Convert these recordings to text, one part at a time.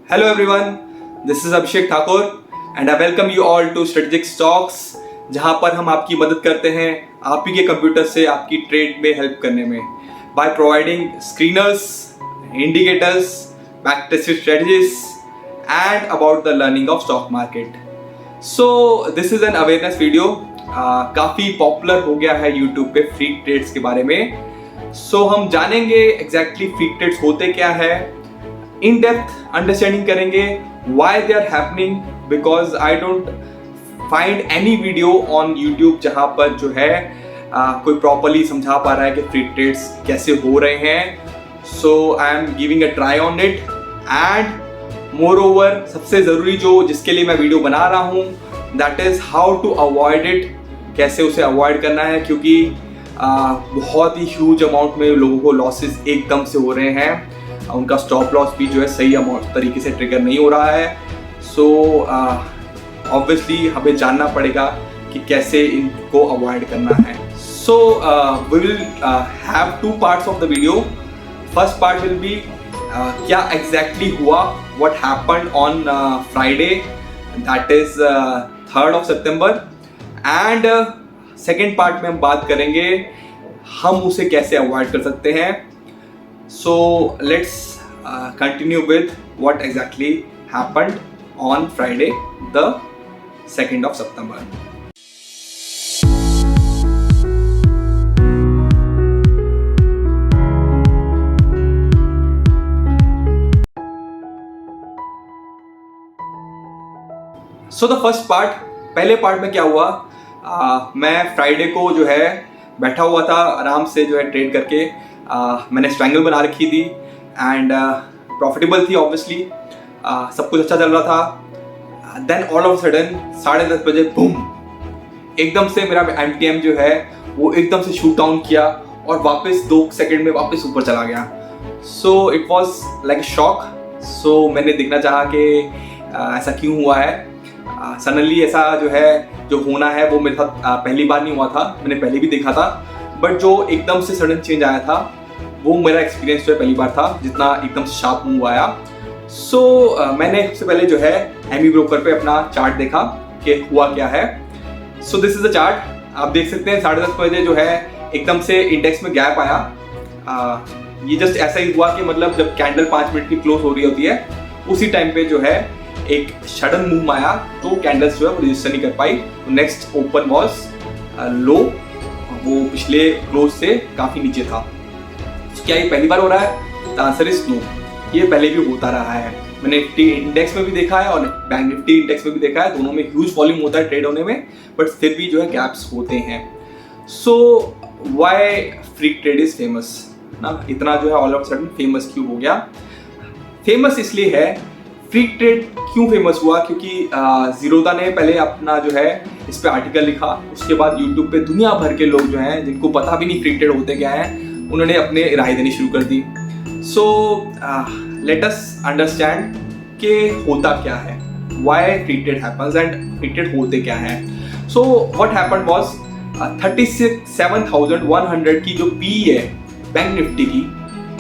Hello everyone, this is Abhishek Thakur and I welcome you all to Strategic Stocks, जहां पर हम आपकी मदद करते हैं आप ही के कंप्यूटर से आपकी ट्रेड में हेल्प करने में by providing screeners, indicators, backtested strategies and about the learning of stock market. So this is an awareness video. काफ़ी पॉपुलर हो गया है YouTube पे फ्री ट्रेड्स के बारे में. So हम जानेंगे एग्जैक्टली फ्री ट्रेड्स होते क्या है, इन डेप्थ अंडरस्टैंडिंग करेंगे why they are happening because I don't find any video on YouTube जहाँ पर जो है कोई प्रॉपरली समझा पा रहा है कि फ्री ट्रेड्स कैसे हो रहे हैं. So I am giving a try on it and moreover सबसे ज़रूरी जो जिसके लिए मैं वीडियो बना रहा हूँ that is how to avoid it, कैसे उसे अवॉइड करना है क्योंकि बहुत ही ह्यूज अमाउंट में लोगों को लॉसेस एकदम से हो रहे हैं. उनका स्टॉप लॉस भी जो है सही अमाउंट तरीके से ट्रिगर नहीं हो रहा है. सो ऑब्वियसली हमें जानना पड़ेगा कि कैसे इनको अवॉइड करना है. So we will have two parts of the video. First part will be क्या एग्जैक्टली हुआ, what happened on Friday, that is 3rd of September. And second part में हम बात करेंगे हम उसे कैसे अवॉइड कर सकते हैं. So let's continue with what exactly happened on Friday, the 2nd of September. So the first part, पहले पार्ट में क्या हुआ, मैं फ्राइडे को जो है बैठा हुआ था आराम से जो है ट्रेड करके. मैंने स्ट्रैंगल बना रखी थी एंड प्रॉफिटेबल थी ऑब्वियसली. सब कुछ अच्छा चल रहा था. देन ऑल ऑफ सडन 10:30 बजे बूम एकदम से मेरा MTM जो है वो एकदम से शूट डाउन किया और वापस 2 सेकंड में वापस ऊपर चला गया. So it was like a shock. सो मैंने देखना चाहा कि ऐसा क्यों हुआ है. सडनली ऐसा जो है जो होना है वो मेरे साथ पहली बार नहीं हुआ था, मैंने पहले भी देखा था. बट जो एकदम से सडन चेंज आया था वो मेरा एक्सपीरियंस जो है पहली बार था जितना एकदम से शार्प मूव आया. सो मैंने सबसे पहले जो है एमी ब्रोकर पे अपना चार्ट देखा कि हुआ क्या है. So this is the chart. आप देख सकते हैं 10:30 बजे जो है एकदम से इंडेक्स में गैप आया. ये जस्ट ऐसा ही हुआ कि मतलब जब कैंडल 5 मिनट की क्लोज हो रही होती है उसी टाइम पे जो है एक सडन मूव आया तो कैंडल्स जो है वो रजिस्टर नहीं कर पाई. नेक्स्ट ओपन वॉज लो, वो पिछले क्लोज से काफ़ी नीचे था. तो क्या ये पहली बार हो रहा है? The answer is no. ये पहले भी होता रहा है. मैंने निफ्टी इंडेक्स में भी देखा है और बैंक निफ्टी इंडेक्स में भी देखा है. दोनों में ह्यूज वॉल्यूम होता है ट्रेड होने में बट फिर भी जो है गैप्स होते हैं. So why free trade is famous ना, इतना जो है ऑल ऑफ सडन फेमस क्यों हो गया? फेमस इसलिए है, फ्री ट्रेड क्यों फेमस हुआ क्योंकि जीरोधा ने पहले अपना जो है इस पे आर्टिकल लिखा. उसके बाद यूट्यूब पे दुनिया भर के लोग जो हैं जिनको पता भी नहीं फ्री ट्रेड होते क्या हैं उन्होंने अपने राय देनी शुरू कर दी. सो लेट अस अंडरस्टैंड कि होता क्या है, why free trade happens and free trade होते क्या हैं. सो व्हाट हैपेंड वाज 37,100 की जो पी है बैंक निफ्टी की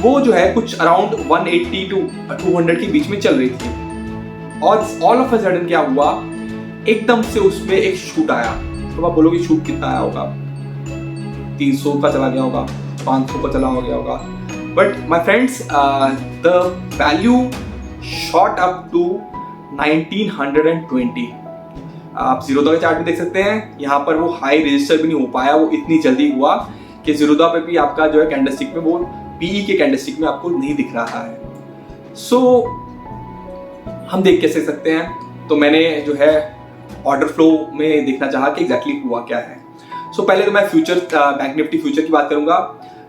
वो जो है कुछ अराउंड 180 to 200 के बीच में चल रही थी. और ऑल ऑफ अ सडन क्या हुआ, एकदम से उसमें एक शूट आया. तो आप बोलोगे शूट कितना आया होगा? 300 का चला गया होगा, 500 का चला गया होगा. But my friends the value shot up to 1920. आप जीरोधा का चार्ट भी देख सकते हैं. यहाँ पर वो हाई रजिस्टर भी नहीं हो पाया, वो इतनी जल्दी हुआ कि जीरोधा पे भी आपका जो है कैंडलस्टिक में वो पीई के कैंडलस्टिक में आपको नहीं दिख रहा है. सो हम देख कैसे सकते हैं. तो मैंने जो है ऑर्डर फ्लो में देखना चाहा कि एग्जैक्टली हुआ क्या है. सो पहले तो मैं फ्यूचर बैंक निफ्टी फ्यूचर की बात करूंगा.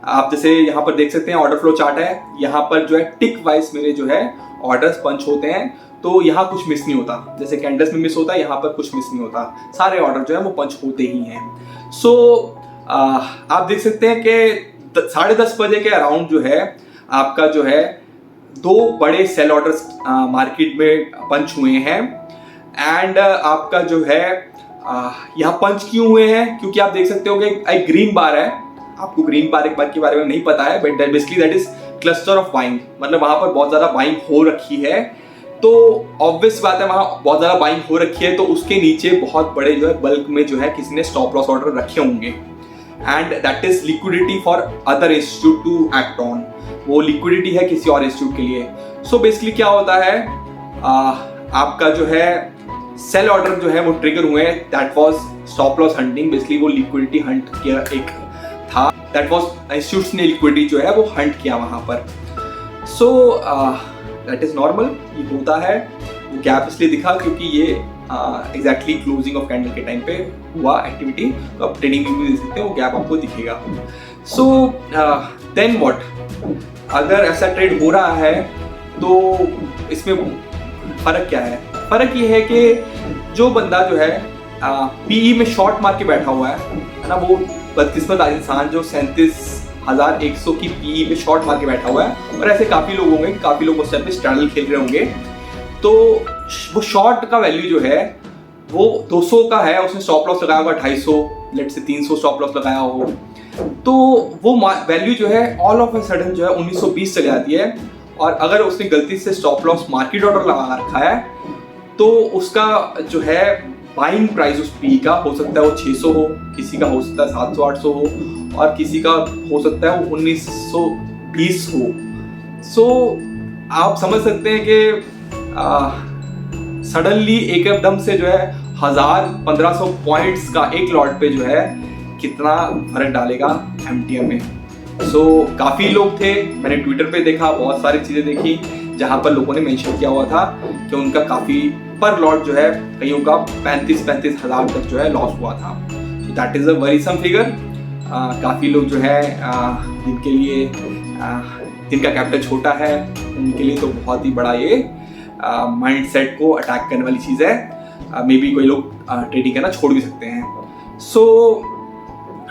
आप जैसे यहाँ पर देख सकते हैं ऑर्डर फ्लो चार्ट है. यहाँ पर जो है टिक वाइज मेरे जो है ऑर्डर्स पंच होते हैं. तो यहाँ कुछ मिस नहीं होता, जैसे कैंडल्स में मिस होता है यहाँ पर कुछ मिस नहीं होता. सारे ऑर्डर जो है वो पंच होते ही हैं. सो आप देख सकते हैं कि 10:30 बजे के अराउंड जो है आपका जो है 2 बड़े सेल ऑर्डर्स मार्केट में पंच हुए हैं. एंड आपका जो है यहाँ पंच क्यों हुए हैं क्योंकि आप देख सकते हो कि एक ग्रीन बार है. आपको ग्रीन बार एक बार के बारे में नहीं पता है but basically that is cluster of buying, मतलब वहां पर बहुत ज्यादा बाइंग हो रखी है. तो ऑब्वियस बात है वहाँ बहुत ज़्यादा बाइंग हो रखी है, तो उसके नीचे बहुत बड़े जो है बल्क में जो है किसी ने स्टॉप लॉस ऑर्डर रखे होंगे, and that is liquidity for other institute to act on. वो लिक्विडिटी है किसी और इंस्टीट्यूट के लिए। सो बेसिकली क्या होता है, आपका जो है सेल ऑर्डर जो है वो ट्रिगर हुए, that was stop loss hunting. Basically वो लिक्विडिटी हंट किया एक था, दैट वाज इंस्टीट्यूट्स ने लिक्विडिटी जो है वो हंट किया वहां पर। सो दैट इज नॉर्मल, ये होता है। वो गैप इसलिए दिखा क्योंकि ये एग्जैक्टली क्लोजिंग ऑफ कैंडल के टाइम पे हुआ एक्टिविटी, तो आप ट्रेडिंग व्यू भी देख सकते हैं, वो गैप आपको दिखेगा। सो देन व्हाट, अगर ऐसा ट्रेड हो रहा है तो इसमें फर्क क्या है? फर्क ये है कि जो बंदा जो है पीई में शॉर्ट मार के बैठा हुआ है ना, वो बदकिस्मत इंसान जो 37,100 की पीई में शॉर्ट मार के बैठा हुआ है, और ऐसे काफ़ी लोग होंगे, काफ़ी लोग उस टाइम पे स्ट्रैडल खेल रहे होंगे, तो वो शॉर्ट का वैल्यू जो है वो 200 का है, उसने स्टॉप लॉस लगाया होगा 250, लेट से 300 स्टॉप लॉस लगाया हो, तो वो वैल्यू जो है ऑल ऑफ अ सडन जो है 1920 चले जाती है। और अगर उसने गलती से स्टॉप लॉस मार्केट ऑर्डर लगा रखा है तो उसका जो है बाइंग प्राइस उस पी का हो सकता है वो 600 हो, किसी का हो सकता है 700-800 हो, और किसी का हो सकता है वो 1920 हो। सो आप समझ सकते हैं कि सडनली एकदम से जो है 1000-1500 पॉइंट्स का एक लॉट पे जो है कितना फर्क डालेगा एमटीएम में। सो काफ़ी लोग थे, मैंने ट्विटर पे देखा, बहुत सारी चीज़ें देखी जहाँ पर लोगों ने मेंशन किया हुआ था कि उनका काफ़ी पर लॉट जो है कईयों का 35-35 हज़ार तक जो है लॉस हुआ था। So that is a worrisome figure. काफ़ी लोग जो है जिनके लिए जिनका कैपिटल छोटा है उनके लिए तो बहुत ही बड़ा ये माइंड सेट को अटैक करने वाली चीज़ है। मे बी कोई लोग ट्रेडिंग करना छोड़ भी सकते हैं। सो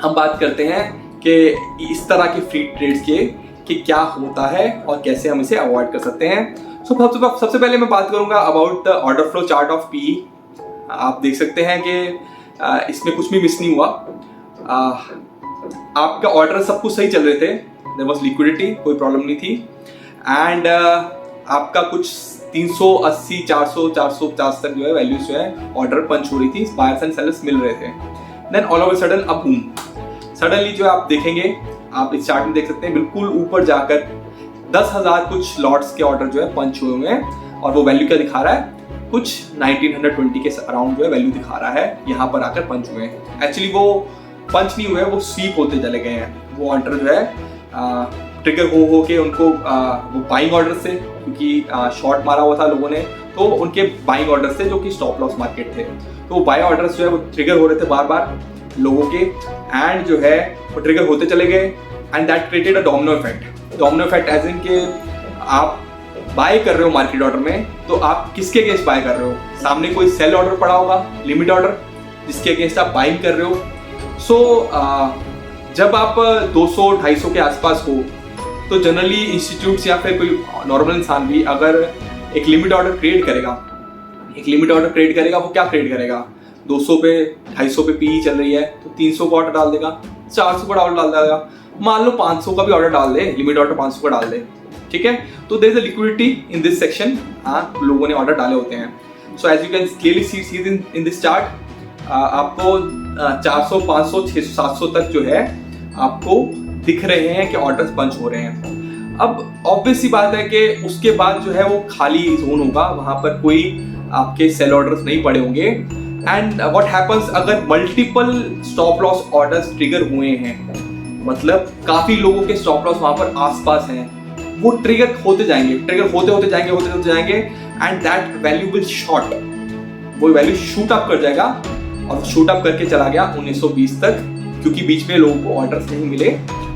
हम बात करते हैं कि इस तरह के फ्री ट्रेड्स के कि क्या होता है और कैसे हम इसे अवॉइड कर सकते हैं। सो सबसे पहले मैं बात करूंगा about the order flow chart of P. आप देख सकते हैं कि इसमें कुछ भी मिस नहीं हुआ। आपका ऑर्डर सब कुछ सही चल रहे थे, देयर वाज लिक्विडिटी, कोई प्रॉब्लम नहीं थी, एंड आपका कुछ 380, 400, 450 तक जो है वैल्यूज जो है ऑर्डर पंच हो रही थी, बायर्स एंड सेलर्स मिल रहे थे। Then all of a sudden अब बूम, सडनली जो आप देखेंगे, आप इस चार्ट में देख सकते हैं, बिल्कुल ऊपर जाकर 10,000 कुछ लॉट्स के ऑर्डर जो है पंच हुए हुए हैं, और वो वैल्यू क्या दिखा रहा है, कुछ 1920 के अराउंड जो है वैल्यू दिखा रहा है, यहाँ पर आकर पंच हुए हैं। एक्चुअली वो पंच नहीं हुए, वो स्वीप होते चले गए हैं। वो ऑर्डर जो है ट्रिगर हो के उनको वो बाइंग ऑर्डर से, क्योंकि शॉर्ट मारा हुआ था लोगों ने, तो उनके बाइंग ऑर्डर से जो कि स्टॉप लॉस मार्केट थे, तो वो बाई ऑर्डर्स जो है वो ट्रिगर हो रहे थे बार बार लोगों के, एंड जो है वो ट्रिगर होते चले गए, and that created a domino effect. Domino effect as in के आप बाय कर रहे हो मार्केट ऑर्डर में, तो आप किसके अगेंस्ट बाय कर रहे हो? सामने कोई सेल ऑर्डर पड़ा होगा, लिमिट ऑर्डर, जिसके अगेंस्ट आप बाइंग कर रहे हो। सो जब आप 200-250 के आसपास हो, तो जनरली इंस्टीट्यूट्स या फिर कोई नॉर्मल इंसान भी अगर एक लिमिट ऑर्डर क्रिएट करेगा, वो क्या क्रिएट करेगा? 200 पे 250 पे पीई चल रही है तो 300 का ऑर्डर डाल देगा, 400 का ऑर्डर डाल देगा, मान लो 500 का भी ऑर्डर डाल दे, लिमिट ऑर्डर 500 का डाल दे, ठीक है? तो there is a liquidity in this section, लोगों ने ऑर्डर डाले होते हैं। So as you can clearly see in this chart, आपको 400, 500, 600, 700 तक जो है आपको दिख रहे हैं कि ऑर्डर्स पंच हो रहे हैं। अब ऑब्वियस सी बात है कि उसके बाद जो है वो खाली जोन होगा, वहां पर कोई आपके सेल ऑर्डर्स नहीं पड़े होंगे। एंड व्हाट हैपेंस अगर multiple stop loss orders trigger हुए हैं, मतलब काफी लोगों के स्टॉप लॉस वहां पर आसपास हैं, वो ट्रिगर होते जाएंगे, ट्रिगर होते जाएंगे, and that value will short, वो वैल्यू शूट अप कर जाएगा, और शूट अप करके चला गया 1920 तक, क्योंकि बीच में लोगों को ऑर्डर्स नहीं मिले।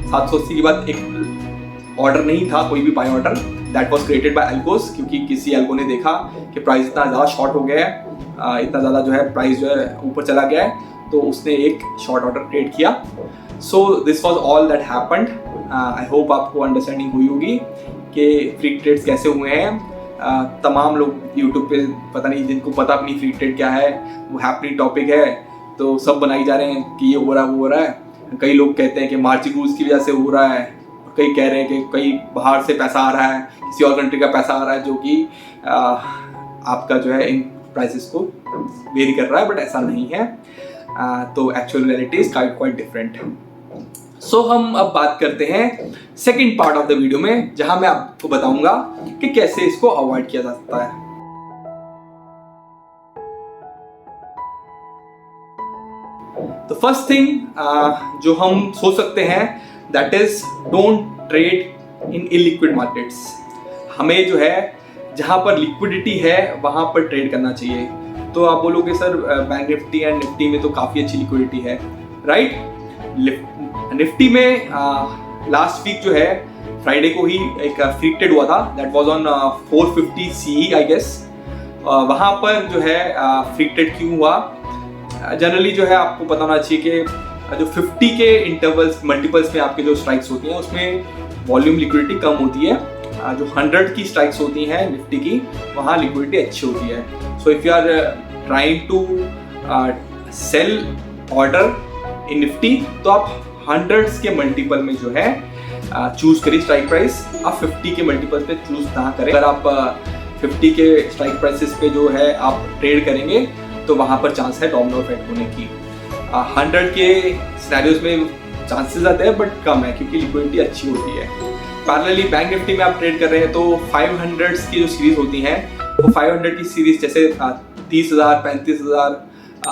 780 के बाद एक ऑर्डर नहीं था, कोई भी by order, that was created by algos, क्योंकि किसी एल्गो ने देखा कि प्राइस इतना ज़्यादा शॉर्ट हो गया है, इतना ज़्यादा जो है प्राइस जो है ऊपर चला गया है, तो उसने एक शॉर्ट ऑर्डर क्रिएट किया। सो this was all that happened. I hope आपको अंडरस्टैंडिंग हुई होगी कि फ्री ट्रेड्स कैसे हुए हैं। तमाम लोग यूट्यूब पे, पता नहीं जिनको पता अपनी फ्री ट्रेड क्या है, वो हैपनिंग टॉपिक है, तो सब बनाई जा रहे हैं कि ये हो रहा है, वो हो रहा है। कई लोग कहते हैं कि मार्जिन रूल्स की वजह से हो रहा है, कई कह रहे हैं कि कई बाहर से पैसा आ रहा है, किसी और कंट्री का पैसा आ रहा है, जो कि आपका जो है इन प्राइसेस को वेरी कर रहा है, बट ऐसा नहीं है। तो actual reality is quite different. So हम अब बात करते हैं second part of the video में, जहां मैं आपको बताऊंगा कि कैसे इसको अवॉइड किया जा सकता है। तो फर्स्ट थिंग जो हम सोच सकते हैं that is don't trade in illiquid markets. हमें जो है जहां पर लिक्विडिटी है वहां पर ट्रेड करना चाहिए। तो आप बोलोगे sir bank Nifty and Nifty में तो काफ़ी अच्छी लिक्विडिटी है, राइट। निफ्टी में लास्ट वीक जो है फ्राइडे को ही एक फ्री ट्रेड हुआ था, that was on 450 CE I guess. वहाँ पर जो है फ्री ट्रेड क्यों हुआ, जनरली जो है आपको पता होना चाहिए कि जो 50 के इंटरवल्स मल्टीपल्स में आपके जो स्ट्राइक्स होती हैं उसमें वॉल्यूम लिक्विडिटी कम होती है। जो 100 की स्ट्राइक्स होती हैं निफ्टी की, वहाँ लिक्विडिटी अच्छी होती है। So if you are trying to sell order in Nifty, तो आप 100s के मल्टीपल में जो है चूज करिए स्ट्राइक प्राइस। आप 50 के मल्टीपल पे चूज ना करें। अगर आप 50 के स्ट्राइक प्राइसेस पे जो है आप ट्रेड करेंगे तो वहाँ पर चांस है डोमिनो इफेक्ट होने की। 100 के सिनेरियोज में चांसेस आते हैं बट कम है, क्योंकि लिक्विडिटी अच्छी होती है। पैरेलली बैंक निफ्टी में आप ट्रेड कर रहे हैं तो 500s की जो सीरीज होती हैं, वो 500 की सीरीज जैसे 30,000, 35,000,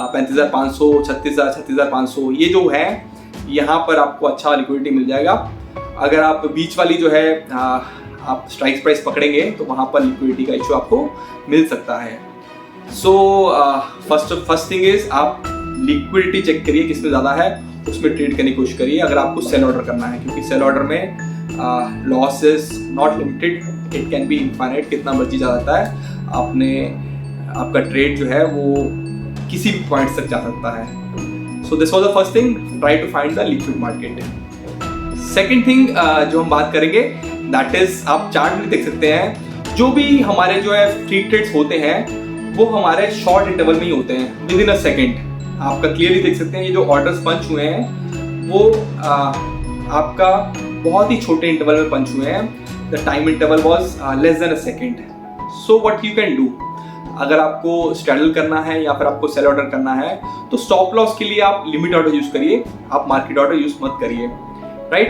35,500, 36,000, 36,500, ये जो है यहाँ पर आपको अच्छा लिक्विडिटी मिल जाएगा। अगर आप बीच वाली जो है आप स्ट्राइक प्राइस पकड़ेंगे तो वहाँ पर लिक्विडिटी का इशू आपको मिल सकता है। सो फर्स्ट थिंग इज आप लिक्विडिटी चेक करिए किसमें ज़्यादा है, उसमें ट्रेड करने की कोशिश करिए अगर आपको सेल ऑर्डर करना है, क्योंकि सेल ऑर्डर में loss is not limited, it can be infinite, कितना मर्जी जा सकता है। आपका ट्रेड जो है वो किसी भी पॉइंट तक जा सकता है। So this was the first thing, try to find the liquid market. Second thing जो हम बात करेंगे दैट इज आप चार्ट में देख सकते हैं जो भी हमारे जो है फ्री ट्रेड्स होते हैं वो हमारे शॉर्ट इंटरवल में ही होते हैं, विद इन अ सेकेंड। आपका क्लियरली देख सकते हैं ये जो ऑर्डर्स पंच हुए हैं वो आपका बहुत ही छोटे इंटरवल में पंच हुए हैं। The time interval was less than a second. So what you can do, अगर आपको स्ट्रैडल करना है या फिर आपको सेल ऑर्डर करना है तो स्टॉप लॉस के लिए आप लिमिट ऑर्डर यूज करिए, आप मार्केट ऑर्डर यूज मत करिए, राइट।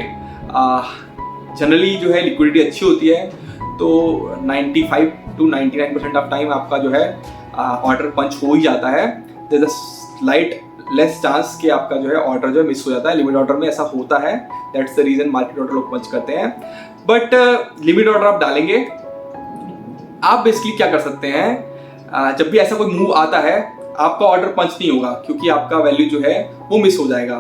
जनरली जो है लिक्विडिटी अच्छी होती है तो 95 to 99% ऑफ टाइम आपका जो है ऑर्डर पंच हो ही जाता है। There is a slight less chance कि आपका जो है ऑर्डर जो है मिस हो जाता है। लिमिट ऑर्डर में ऐसा होता है, that's the reason market order लोग पंच करते हैं। बट लिमिट ऑर्डर आप डालेंगे, आप बेसिकली क्या कर सकते हैं, जब भी ऐसा कोई मूव आता है आपका ऑर्डर पंच नहीं होगा क्योंकि आपका वैल्यू जो है वो मिस हो जाएगा।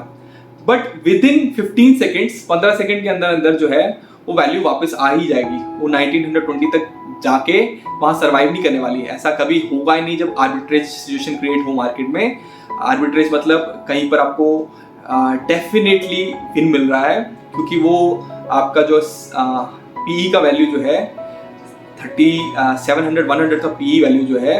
But with in 15 seconds, 15 second के अंदर अंदर जो है वो वैल्यू वापस आ ही जाएगी। वो 1920 तक जाके वहाँ सर्वाइव नहीं करने वाली है। ऐसा कभी होगा ही नहीं जब आर्बिट्रेज सिचुएशन क्रिएट हो मार्केट में। आर्बिट्रेज मतलब कहीं पर आपको डेफिनेटली विन मिल रहा है, क्योंकि वो आपका जो पीई का वैल्यू जो है 700, 100 का पीई वैल्यू जो है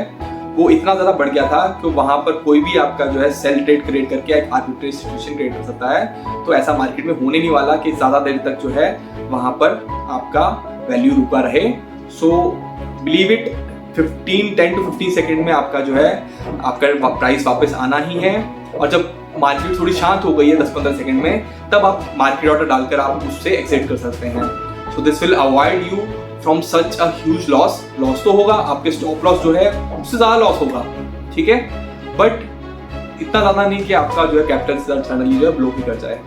वो इतना ज़्यादा बढ़ गया था कि वहाँ पर कोई भी आपका जो है सेल ट्रेड क्रिएट करके एक आर्बिट्रेज सिचुएशन क्रिएट कर सकता है। तो ऐसा मार्केट में होने नहीं वाला कि ज़्यादा देर तक जो है वहाँ पर आपका वैल्यू रुका रहे। So believe it, 10 to 15 second में आपका जो है आपका प्राइस वापस आना ही है। और जब मार्केट थोड़ी शांत हो गई है 10-15 सेकेंड में, तब आप मार्केट ऑर्डर डालकर आप उससे एग्जिट कर सकते हैं। So this will avoid you from such a huge loss. Loss तो होगा, आपके स्टॉप लॉस जो है उससे ज़्यादा लॉस होगा, ठीक है, बट इतना ज़्यादा नहीं कि आपका जो है कैपिटल सडनली जो है ब्लो भी कर जाए।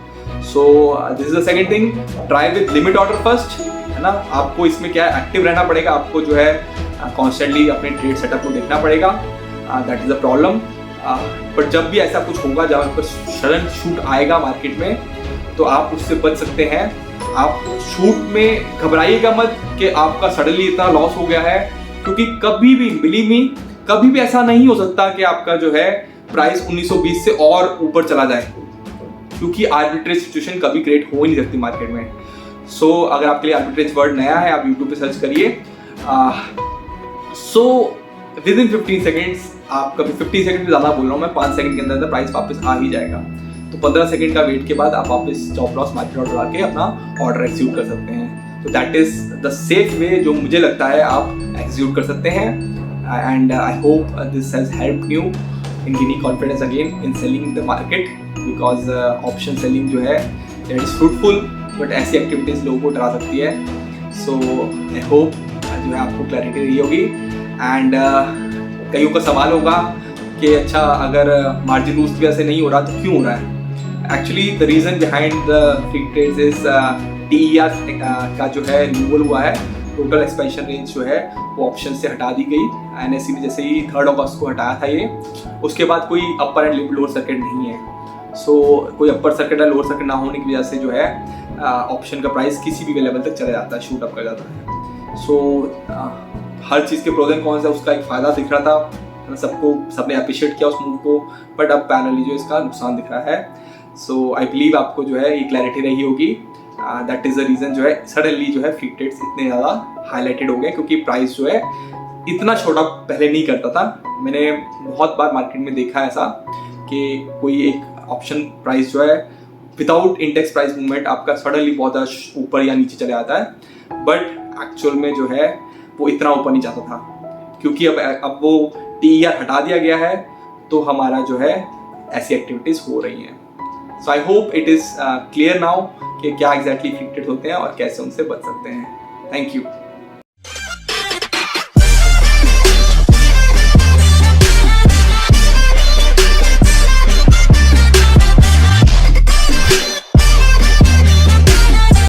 So this is the second thing, try with limit order first, है ना। आपको इसमें क्या है, एक्टिव रहना पड़ेगा, आपको जो है कॉन्स्टेंटली अपने ट्रेड सेटअप को देखना पड़ेगा, that is the problem. But जब भी ऐसा कुछ होगा जहाँ पर सडन शूट आएगा मार्केट में, तो आप उससे बच सकते हैं। आप शूट में घबराइएगा मत कि आपका सडनली इतना लॉस हो गया है, क्योंकि कभी भी, बिलीव मी, कभी भी ऐसा नहीं हो सकता कि आपका जो है प्राइस 1920 से और ऊपर चला जाए, क्योंकि आर्बिट्रेज सिचुएशन कभी क्रिएट हो ही नहीं सकती मार्केट में। सो अगर आपके लिए आर्बिट्रेज वर्ड नया है, आप यूट्यूब पे सर्च करिए। सो विद इन 15 सेकेंड्स, आप कभी 15 सेकेंड से ज़्यादा बोल रहा हूँ मैं, 5 सेकेंड के अंदर प्राइस वापस आ ही जाएगा। तो 15 सेकेंड का वेट के बाद आप वापस स्टॉप लॉस मार्केट ऑर्डर आके अपना ऑर्डर एग्जीक्यूट कर सकते हैं। तो that is the safe way जो मुझे लगता है आप एग्जीक्यूट कर सकते हैं। and I hope this has helped you in gaining confidence again in selling in the market, because option selling जो है that is fruitful, but ऐसी एक्टिविटीज़ लोगों को डरा सकती है. So I hope जो है आपको क्लैरिटी रही होगी. एंड कईयों का सवाल होगा कि अच्छा अगर मार्जिन रूल्स की वजह से नहीं हो रहा तो क्यों हो रहा है. Actually the reason behind the free trades is TER का जो है रिमूवल हुआ है. टोटल एक्सपेंशन रेंज जो है वो ऑप्शन से हटा दी गई. NSE ने जैसे ही 3 अगस्त को हटाया था ये, उसके बाद कोई अपर एंड लोअर सर्किट नहीं है. सो कोई अपर सर्किट या लोअर सर्किट ना होने की वजह से जो है ऑप्शन का प्राइस किसी भी लेवल तक चला जाता है, शूट अप कर जाता है. सो हर चीज़ के प्रोज एंड कॉन्स है, उसका एक फ़ायदा दिख रहा था, सबने अप्रिशिएट किया उस मूव को, बट अब पैरेलली जो इसका नुकसान दिख रहा है. सो आई बिलीव आपको जो है ये क्लैरिटी रही होगी. दैट इज़ द रीज़न जो है सडनली जो है फ्री ट्रेड्स इतने ज़्यादा हाईलाइटेड हो गए, क्योंकि प्राइस जो है इतना छोटा पहले नहीं करता था. मैंने बहुत बार मार्केट में देखा ऐसा कि कोई एक ऑप्शन प्राइस जो है विदाउट इंडेक्स प्राइस मूवमेंट आपका सडनली बहुत ऊपर या नीचे चले आता है, बट एक्चुअल में जो है वो इतना ऊपर नहीं जाता था, क्योंकि अब वो TER हटा दिया गया है, तो हमारा जो है ऐसी एक्टिविटीज़ हो रही हैं. So I hope it is clear now कि क्या एग्जैक्टली फ्री ट्रेड्स होते हैं और कैसे उनसे बच सकते हैं. Thank you.